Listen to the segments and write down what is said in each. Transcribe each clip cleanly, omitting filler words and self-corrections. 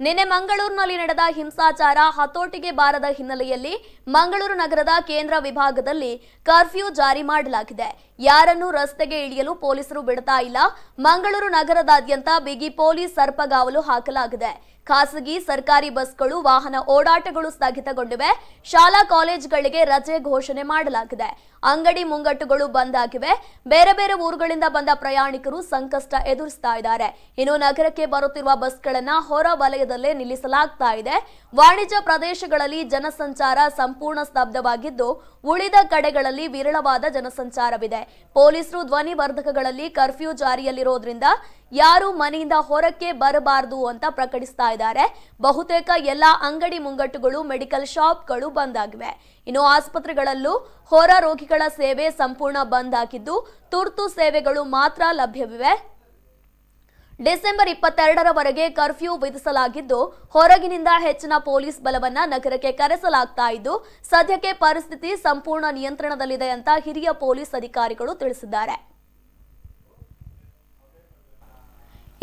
ನಿನ್ನೆ ಮಂಗಳೂರಿನಲ್ಲಿ ನಡೆದ ಹಿಂಸಾಚಾರ ಹತೋಟಿಗೆ ಬಾರದ ಹಿನ್ನೆಲೆಯಲ್ಲಿ ಮಂಗಳೂರು ನಗರದ ಕೇಂದ್ರ ವಿಭಾಗದಲ್ಲಿ ಕರ್ಫ್ಯೂ ಜಾರಿ ಮಾಡಲಾಗಿದೆ. ಯಾರನ್ನು ರಸ್ತೆಗೆ ಇಳಿಯಲು ಪೊಲೀಸರು ಬಿಡ್ತಾ ಇಲ್ಲ. ಮಂಗಳೂರು ನಗರದಾದ್ಯಂತ ಬಿಗಿ ಪೊಲೀಸ್ ಸರ್ಪಗಾವಲು ಹಾಕಲಾಗಿದೆ. ಖಾಸಗಿ ಸರ್ಕಾರಿ ಬಸ್ಗಳು ವಾಹನ ಓಡಾಟಗಳು ಸ್ಥಗಿತಗೊಂಡಿವೆ. ಶಾಲಾ ಕಾಲೇಜುಗಳಿಗೆ ರಜೆ ಘೋಷಣೆ ಮಾಡಲಾಗಿದೆ. ಅಂಗಡಿ ಮುಂಗಟ್ಟುಗಳು ಬಂದ್ ಆಗಿವೆ. ಬೇರೆ ಬೇರೆ ಊರುಗಳಿಂದ ಬಂದ ಪ್ರಯಾಣಿಕರು ಸಂಕಷ್ಟ ಎದುರಿಸ್ತಾ ಇದ್ದಾರೆ. ಇನ್ನು ನಗರಕ್ಕೆ ಬರುತ್ತಿರುವ ಬಸ್ಗಳನ್ನ ಹೊರ ವಲಯದಲ್ಲೇ ನಿಲ್ಲಿಸಲಾಗ್ತಾ ಇದೆ. ವಾಣಿಜ್ಯ ಪ್ರದೇಶಗಳಲ್ಲಿ ಜನಸಂಚಾರ ಸಂಪೂರ್ಣ ಸ್ತಬ್ಧವಾಗಿದ್ದು, ಉಳಿದ ಕಡೆಗಳಲ್ಲಿ ವಿರಳವಾದ ಜನಸಂಚಾರವಿದೆ. ಪೊಲೀಸರು ಧ್ವನಿವರ್ಧಕಗಳಲ್ಲಿ ಕರ್ಫ್ಯೂ ಜಾರಿಯಲ್ಲಿರೋದ್ರಿಂದ ಯಾರು ಮನೆಯಿಂದ ಹೊರಕ್ಕೆ ಬರಬಾರದು ಅಂತ ಪ್ರಕಟಿಸ್ತಾ ಇದ್ದಾರೆ. ಬಹುತೇಕ ಎಲ್ಲಾ ಅಂಗಡಿ ಮುಂಗಟ್ಟುಗಳು, ಮೆಡಿಕಲ್ ಶಾಪ್ಗಳು ಬಂದ್ ಆಗಿವೆ. ಇನ್ನು ಆಸ್ಪತ್ರೆಗಳಲ್ಲೂ ಹೊರ ರೋಗಿಗಳ ಸೇವೆ ಸಂಪೂರ್ಣ ಬಂದ್ ಆಗಿದ್ದು, ತುರ್ತು ಸೇವೆಗಳು ಮಾತ್ರ ಲಭ್ಯವಿವೆ. ಡಿಸೆಂಬರ್ 22ರವರೆಗೆ ಕರ್ಫ್ಯೂ ವಿಧಿಸಲಾಗಿದ್ದು, ಹೊರಗಿನಿಂದ ಹೆಚ್ಚಿನ ಪೊಲೀಸ್ ಬಲವನ್ನ ನಗರಕ್ಕೆ ಕರೆಸಲಾಗ್ತಾ ಇದ್ದು, ಸದ್ಯಕ್ಕೆ ಪರಿಸ್ಥಿತಿ ಸಂಪೂರ್ಣ ನಿಯಂತ್ರಣದಲ್ಲಿದೆ ಅಂತ ಹಿರಿಯ ಪೊಲೀಸ್ ಅಧಿಕಾರಿಗಳು ತಿಳಿಸಿದ್ದಾರೆ.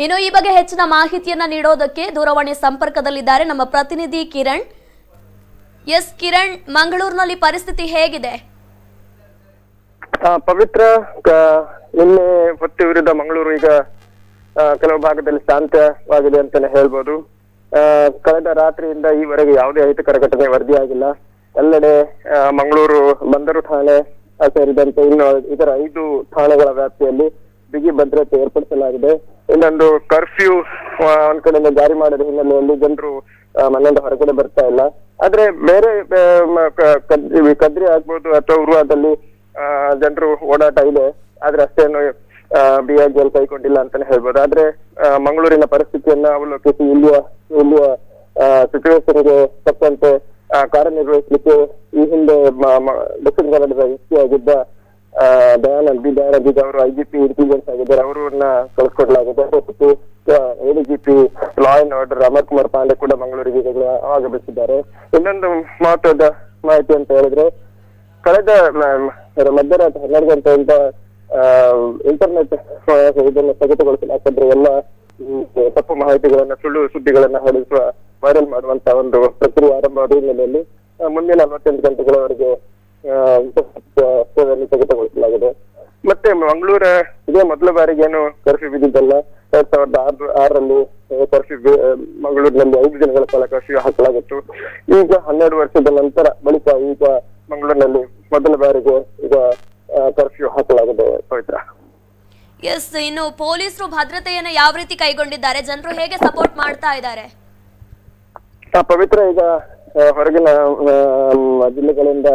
ಇನ್ನು ಈ ಬಗ್ಗೆ ಹೆಚ್ಚಿನ ಮಾಹಿತಿಯನ್ನ ನೀಡೋದಕ್ಕೆ ದೂರವಾಣಿ ಸಂಪರ್ಕದಲ್ಲಿದ್ದಾರೆ ನಮ್ಮ ಪ್ರತಿನಿಧಿ ಕಿರಣ್. ಎಸ್ ಕಿರಣ್, ಮಂಗಳೂರಿನಲ್ಲಿ ಪರಿಸ್ಥಿತಿ ಹೇಗಿದೆ? ಪವಿತ್ರ, ನಿನ್ನೆ ಹೊತ್ತು ವಿರುದ್ಧ ಮಂಗಳೂರು ಈಗ ಕೆಲವು ಭಾಗದಲ್ಲಿ ಶಾಂತವಾಗಿದೆ ಅಂತಾನೆ ಹೇಳ್ಬೋದು. ಕಳೆದ ರಾತ್ರಿಯಿಂದ ಈವರೆಗೆ ಯಾವುದೇ ಅಹಿತಕರ ಘಟನೆ ವರದಿಯಾಗಿಲ್ಲ. ಎಲ್ಲೆಡೆ ಮಂಗಳೂರು ಬಂದರು ಠಾಣೆ ಸೇರಿದಂತೆ ಇನ್ನು ಇದರ 5 ಠಾಣೆಗಳ ವ್ಯಾಪ್ತಿಯಲ್ಲಿ ಬಿಗಿ ಭದ್ರತೆ ಏರ್ಪಡಿಸಲಾಗಿದೆ. ಇನ್ನೊಂದು ಕರ್ಫ್ಯೂ ಒಂದ್ ಕಡೆಯಿಂದ ಜಾರಿ ಮಾಡಿದ ಹಿನ್ನೆಲೆಯಲ್ಲಿ ಜನರು ಮನೆಯಿಂದ ಹೊರಗಡೆ ಬರ್ತಾ ಇಲ್ಲ. ಆದ್ರೆ ಬೇರೆ ಕದ್ರಿ ಆಗ್ಬೋದು ಅಥವಾ ಉರುವಾದಲ್ಲಿ ಜನರು ಓಡಾಟ ಇದೆ. ಆದ್ರೆ ಅಷ್ಟೇನು ಬಿಯಾಗಿಯಲ್ಲಿ ಕೈಗೊಂಡಿಲ್ಲ ಅಂತಾನೆ ಹೇಳ್ಬೋದು. ಆದ್ರೆ ಮಂಗಳೂರಿನ ಪರಿಸ್ಥಿತಿಯನ್ನ ಅವಲೋಕಿಸಿ ಇಲ್ಲಿಯ ಸಿಚುವೇಶನ್ಗೆ ತಕ್ಕಂತೆ ಕಾರ್ಯನಿರ್ವಹಿಸಲಿಕ್ಕೆ ಈ ಹಿಂದೆ ದಕ್ಷಿಣ ಕನ್ನಡದ ವ್ಯಕ್ತಿಯಾಗಿದ್ದ ದಯಾನಂದ್ ಅವರು IGP ಇಂಟೆಲಿಜೆನ್ಸ್ ಆಗಿದ್ದಾರೆ. ಅವರನ್ನ ಕಳಿಸ್ಕೊಡ್ಲಾಗಿದೆ. ADGP law and order Amar Kumar Pandey ಕೂಡ ಮಂಗಳೂರಿಗೆ ಆಗಮಿಸಿದ್ದಾರೆ. ಇನ್ನೊಂದು ಮಹತ್ವದ ಮಾಹಿತಿ ಅಂತ ಹೇಳಿದ್ರೆ, ಕಳೆದ ಮಧ್ಯರಾತ್ರಿ 12 ಗಂಟೆಯಿಂದ ಇಂಟರ್ನೆಟ್ ಇದನ್ನು ಸ್ಥಗಿತಗೊಳಿಸಲಾಗಿದ್ರೆ ಎಲ್ಲ ತಪ್ಪು ಮಾಹಿತಿಗಳನ್ನ, ಸುಳ್ಳು ಸುದ್ದಿಗಳನ್ನ ಹರಡಿಸುವ, ವೈರಲ್ ಮಾಡುವಂತ ಒಂದು ಪ್ರಕ್ರಿಯೆ ಆರಂಭವಾದ ಹಿನ್ನೆಲೆಯಲ್ಲಿ ಮುಂದಿನ 48 ಗಂಟೆಗಳವರೆಗೆ ಸೇವೆಯನ್ನು ಸ್ಥಗಿತಗೊಳಿಸಲಾಗಿದೆ. ಮತ್ತೆ ಮಂಗಳೂರ ಇದೇ ಮೊದಲ ಬಾರಿಗೆ ಏನು ಕರ್ಫ್ಯೂ ವಿಧಿದ್ದಲ್ಲ. 2006ರಲ್ಲಿ ಕರ್ಫ್ಯೂ ಮಂಗಳೂರಿನಲ್ಲಿ 5 ದಿನಗಳ ಕಾಲ ಕರ್ಫ್ಯೂ ಹಾಕಲಾಗಿತ್ತು. ಈಗ 12 ವರ್ಷದ ನಂತರ ಬಳಿಕ ಈಗ ಮಂಗಳೂರಿನಲ್ಲಿ ಮೊದಲ ಬಾರಿಗೆ ಈಗ ಕರ್ಫ್ಯೂ ಹಾಕಲಾಗಿದೆ. ಪವಿತ್ರ, ಎಸ್, ಇನ್ನು ಪೊಲೀಸರು ಭದ್ರತೆಯನ್ನು ಯಾವ ರೀತಿ ಕೈಗೊಂಡಿದ್ದಾರೆ? ಜನರು ಹೇಗೆ ಸಪೋರ್ಟ್ ಮಾಡ್ತಾ ಇದ್ದಾರೆ? ಪವಿತ್ರ, ಈಗ ಹೊರಗಿನ ಜಿಲ್ಲೆಗಳಿಂದ,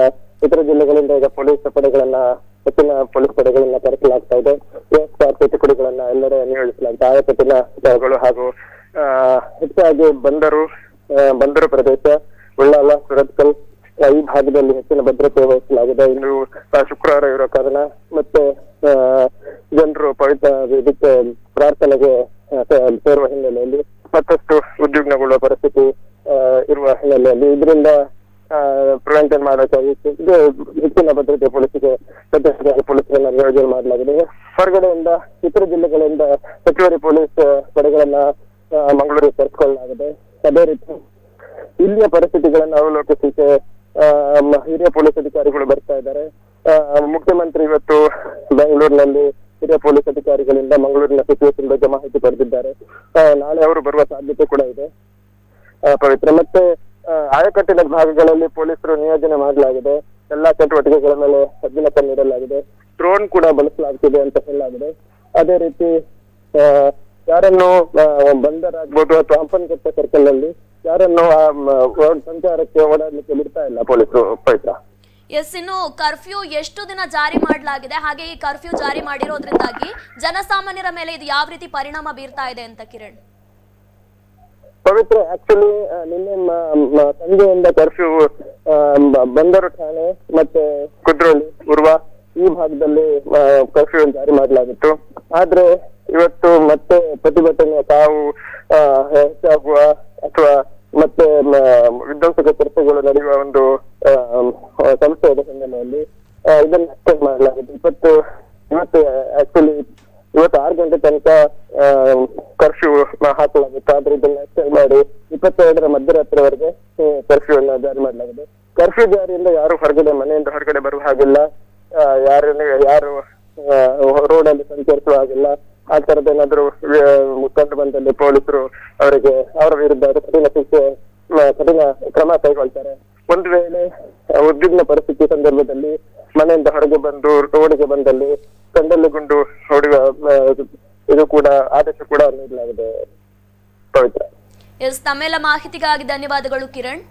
ಇತರ ಜಿಲ್ಲೆಗಳಿಂದ ಈಗ ಪೊಲೀಸ್ ಪಡೆಗಳನ್ನ, ಹೆಚ್ಚಿನ ಪೊಲೀಸ್ ಪಡೆಗಳನ್ನ ಕರೆಸಲಾಗ್ತಾ ಇದೆ. ASRP ತುಕಡಿಗಳನ್ನ ಎಲ್ಲೆಡೆ ನಿಯೋಜಿಸಲಾಗಿದೆ. ಆಯಕಟ್ಟಿನ ಸ್ಥಳಗಳು ಹಾಗೂ ಹೆಚ್ಚಾಗಿ ಬಂದರು ಪ್ರದೇಶ, ಉಳ್ಳಾಲ, ಸುರತ್ಕಲ್ ಈ ಭಾಗದಲ್ಲಿ ಹೆಚ್ಚಿನ ಭದ್ರತೆ ವಹಿಸಲಾಗಿದೆ. ಇನ್ನು ಶುಕ್ರವಾರ ಇರೋ ಕಾರಣ ಮತ್ತೆ ಜನರು ಪವಿತ್ರ ಇದಕ್ಕೆ ಪ್ರಾರ್ಥನೆಗೆ ಸೇರುವ ಹಿನ್ನೆಲೆಯಲ್ಲಿ ಮತ್ತಷ್ಟು ಉದ್ವಿಗ್ನಗೊಳ್ಳುವ ಪರಿಸ್ಥಿತಿ ಇರುವ ಹಿನ್ನೆಲೆಯಲ್ಲಿ ಇದರಿಂದ ಪ್ರಿವೆಂಷನ್ ಮಾಡೋಕ್ಕಾಗಿ ಹೆಚ್ಚಿನ ಭದ್ರತೆ ಪೊಲೀಸರನ್ನ ನಿಯೋಜನೆ ಮಾಡಲಾಗಿದೆ. ಹೊರಗಡೆಯಿಂದ ಇತರ ಜಿಲ್ಲೆಗಳಿಂದ ಹೆಚ್ಚುವರಿ ಪೊಲೀಸ್ ಪಡೆಗಳನ್ನ ಮಂಗಳೂರಿಗೆ ಕರೆಸಿಕೊಳ್ಳಲಾಗಿದೆ. ಅದೇ ರೀತಿ ಇಲ್ಲಿಯ ಪರಿಸ್ಥಿತಿಗಳನ್ನ ಅವಲೋಕಿಸಲಿಕ್ಕೆ ಹಿರಿಯ ಪೊಲೀಸ್ ಅಧಿಕಾರಿಗಳು ಬರ್ತಾ ಇದ್ದಾರೆ. ಮುಖ್ಯಮಂತ್ರಿ ಇವತ್ತು ಬೆಂಗಳೂರಿನಲ್ಲಿ ಹಿರಿಯ ಪೊಲೀಸ್ ಅಧಿಕಾರಿಗಳಿಂದ ಮಂಗಳೂರಿನ ಸಿಚುವೇಶನ್ ಬಗ್ಗೆ ಮಾಹಿತಿ ಪಡೆದಿದ್ದಾರೆ. ನಾಳೆ ಅವರು ಬರುವ ಸಾಧ್ಯತೆ ಕೂಡ ಇದೆ. ಪವಿತ್ರ, ಮತ್ತೆ ಆಯಕಟ್ಟಿನ ಭಾಗಗಳಲ್ಲಿ ಪೊಲೀಸರು ನಿಯೋಜನೆ ಮಾಡಲಾಗಿದೆ. ಎಲ್ಲಾ ಚಟುವಟಿಕೆಗಳ ಮೇಲೆ ಕಬ್ಬಿನ ನೀಡಲಾಗಿದೆ. ಡ್ರೋನ್ ಕೂಡ ಬಳಸಲಾಗ್ತಿದೆ ಅಂತ ಹೇಳಲಾಗಿದೆ. ಅದೇ ರೀತಿ ಯಾರನ್ನು ಬಂದರಾಗ್ಬೋದು ಅಥವಾ ಹಂಪನಕಟ್ಟೆ ಸರ್ಕಲ್ ನಲ್ಲಿ ಯಾರನ್ನು ಸಂಚಾರಕ್ಕೆ ಓಡಾಡ್ಲಿಕ್ಕೆ ಬಿಡ್ತಾ ಇಲ್ಲ ಪೊಲೀಸರು. ಪವಿತ್ರ, ಎಸ್, ಇನ್ನು ಕರ್ಫ್ಯೂ ಎಷ್ಟು ದಿನ ಜಾರಿ ಮಾಡಲಾಗಿದೆ? ಹಾಗೆ ಈ ಕರ್ಫ್ಯೂ ಜಾರಿ ಮಾಡಿರೋದ್ರಿಂದಾಗಿ ಜನಸಾಮಾನ್ಯರ ಮೇಲೆ ಇದು ಯಾವ ರೀತಿ ಪರಿಣಾಮ ಬೀರ್ತಾ ಇದೆ ಅಂತ ಕಿರಣ್? ಪವಿತ್ರ, ಆಕ್ಚುಲಿ ನಿನ್ನೆ ಸಂಜೆಯಿಂದ ಕರ್ಫ್ಯೂ ಬಂದರು ಠಾಣೆ ಮತ್ತೆ ಕುದ್ರೋಳಿ, ಉರ್ವ ಈ ಭಾಗದಲ್ಲಿ ಕರ್ಫ್ಯೂ ಜಾರಿ ಮಾಡಲಾಗಿತ್ತು. ಆದ್ರೆ ಇವತ್ತು ಮತ್ತೆ ಪ್ರತಿಭಟನೆ ತಾವು ಹೆಚ್ಚಾಗುವ ಅಥವಾ ಮತ್ತೆ ವಿಧ್ವಂಸಕ ಚರ್ಚೆಗಳು ನಡೆಯುವ ಒಂದು ಸಂಸ್ಥೆಯ ಹಿನ್ನೆಲೆಯಲ್ಲಿ ಇದನ್ನು ಎಕ್ಸ್ಟೆಂಡ್ ಮಾಡಲಾಗಿದೆ. ಇವತ್ತು ಆಕ್ಚುಲಿ 6 ಗಂಟೆ ತನಕ ಕರ್ಫ್ಯೂ ಹಾಕಲಾಗಿತ್ತು. ಆದ್ರೆ ಇದನ್ನ ಎಕ್ಸ್ಟೆಂಡ್ ಮಾಡಿ 22ರ ಮಧ್ಯರಾತ್ರಿವರೆಗೆ ಕರ್ಫ್ಯೂ ಅನ್ನ ಜಾರಿ ಮಾಡಲಾಗಿದೆ. ಕರ್ಫ್ಯೂ ಜಾರಿಯಿಂದ ಯಾರು ಮನೆಯಿಂದ ಹೊರಗಡೆ ಬರುವ ಹಾಗಿಲ್ಲ, ಯಾರು ರೋಡಲ್ಲಿ ಸಂಚರಿಸುವ ಹಾಗಿಲ್ಲ. ಆ ತರದ್ದೇನಾದ್ರೂ ಕಂಡು ಬಂದಲ್ಲಿ ಪೊಲೀಸರು ಅವರ ವಿರುದ್ಧ ಕಠಿಣ ಕ್ರಮ ಕೈಗೊಳ್ತಾರೆ. ಒಂದು ವೇಳೆ ಉದ್ವಿಗ್ನ ಪರಿಸ್ಥಿತಿ ಸಂದರ್ಭದಲ್ಲಿ ಮನೆಯಿಂದ ಹೊರಗೆ ಬಂದು ರೋಡಿಗೆ ಬಂದಲ್ಲಿ ಕಂಡಲ್ಲಿ ಗುಂಡು ಹೊಡೆಯುವ ಇದು ಕೂಡ ಆದೇಶ ಕೂಡ ನೀಡಲಾಗಿದೆ. ಪವಿತ್ರ. ತಮ್ಮೆಲ್ಲ ಮಾಹಿತಿಗಾಗಿ ಧನ್ಯವಾದಗಳು ಕಿರಣ್.